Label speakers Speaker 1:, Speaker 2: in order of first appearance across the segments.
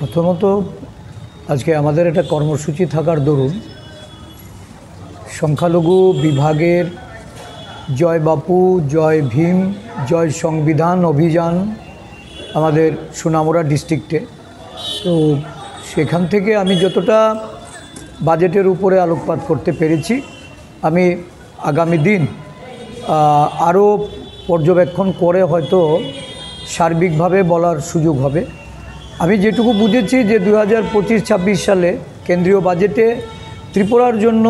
Speaker 1: প্রথমত আজকে আমাদের একটা কর্মসূচি থাকার দরুন সংখ্যালঘু বিভাগের জয় বাপু, জয় ভীম, জয় সংবিধান অভিযান আমাদের সোনামুড়া ডিস্ট্রিক্টে। তো সেখান থেকে আমি যতটা বাজেটের উপরে আলোকপাত করতে পেরেছি, আমি আগামী দিন আরও পর্যবেক্ষণ করে হয়তো সার্বিকভাবে বলার সুযোগ হবে। আমি যেটুকু বুঝেছি যে 2025-26 সালে কেন্দ্রীয় বাজেটে ত্রিপুরার জন্য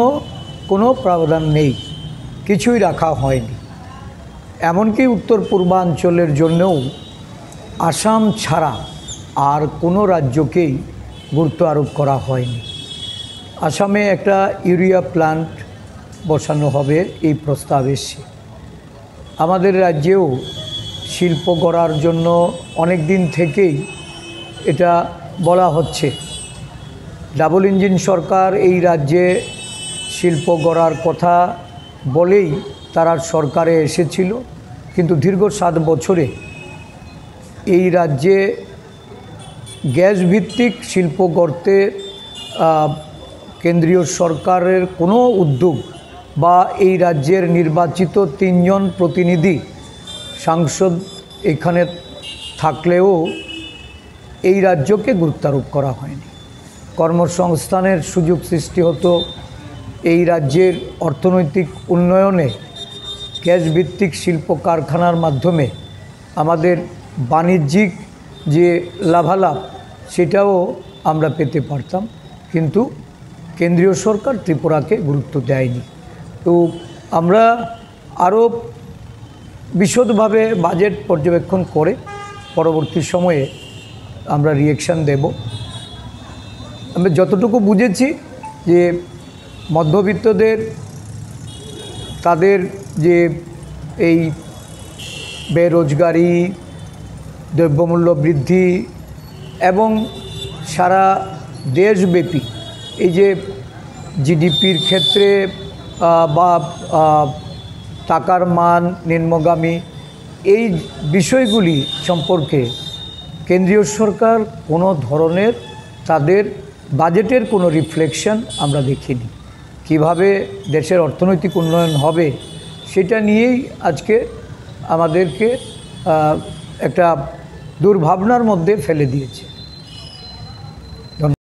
Speaker 1: কোনো প্রাবধান নেই, কিছুই রাখা হয়নি। এমনকি উত্তর পূর্বাঞ্চলের জন্যও আসাম ছাড়া আর কোনো রাজ্যকেই গুরুত্ব আরোপ করা হয়নি। আসামে একটা ইউরিয়া প্ল্যান্ট বসানো হবে এই প্রস্তাব এসছে। আমাদের রাজ্যেও শিল্প গড়ার জন্য অনেক দিন থেকেই এটা বলা হচ্ছে। ডাবল ইঞ্জিন সরকার এই রাজ্যে শিল্প গড়ার কথা বলেই তারা সরকারে এসেছিল, কিন্তু দীর্ঘ 7 বছরে এই রাজ্যে গ্যাস ভিত্তিক শিল্প গড়তে কেন্দ্রীয় সরকারের কোনো উদ্যোগ বা এই রাজ্যের নির্বাচিত 3 জন প্রতিনিধি সাংসদ এখানে থাকলেও এই রাজ্যকে গুরুত্বারোপ করা হয়নি। কর্মসংস্থানের সুযোগ সৃষ্টি হতো, এই রাজ্যের অর্থনৈতিক উন্নয়নে গ্যাস ভিত্তিক শিল্প কারখানার মাধ্যমে আমাদের বাণিজ্যিক যে লাভালাভ সেটাও আমরা পেতে পারতাম, কিন্তু কেন্দ্রীয় সরকার ত্রিপুরাকে গুরুত্ব দেয়নি। তো আমরা আরও বিশদভাবে বাজেট পর্যবেক্ষণ করে পরবর্তী সময়ে আমরা রিঅ্যাকশান দেব। আমরা যতটুকু বুঝেছি যে মধ্যবিত্তদের তাদের যে এই বেরোজগারি, দ্রব্যমূল্য বৃদ্ধি এবং সারা দেশব্যাপী এই যে জিডিপির ক্ষেত্রে বা টাকার মান নিম্নগামী, এই বিষয়গুলি সম্পর্কে কেন্দ্রীয় সরকার কোনো ধরনের তাদের বাজেটের কোনো রিফ্লেকশন আমরা দেখিনি। কিভাবে দেশের অর্থনৈতিক উন্নয়ন হবে সেটা নিয়েই আজকে আমাদেরকে একটা দুর্ভাবনার মধ্যে ফেলে দিয়েছে।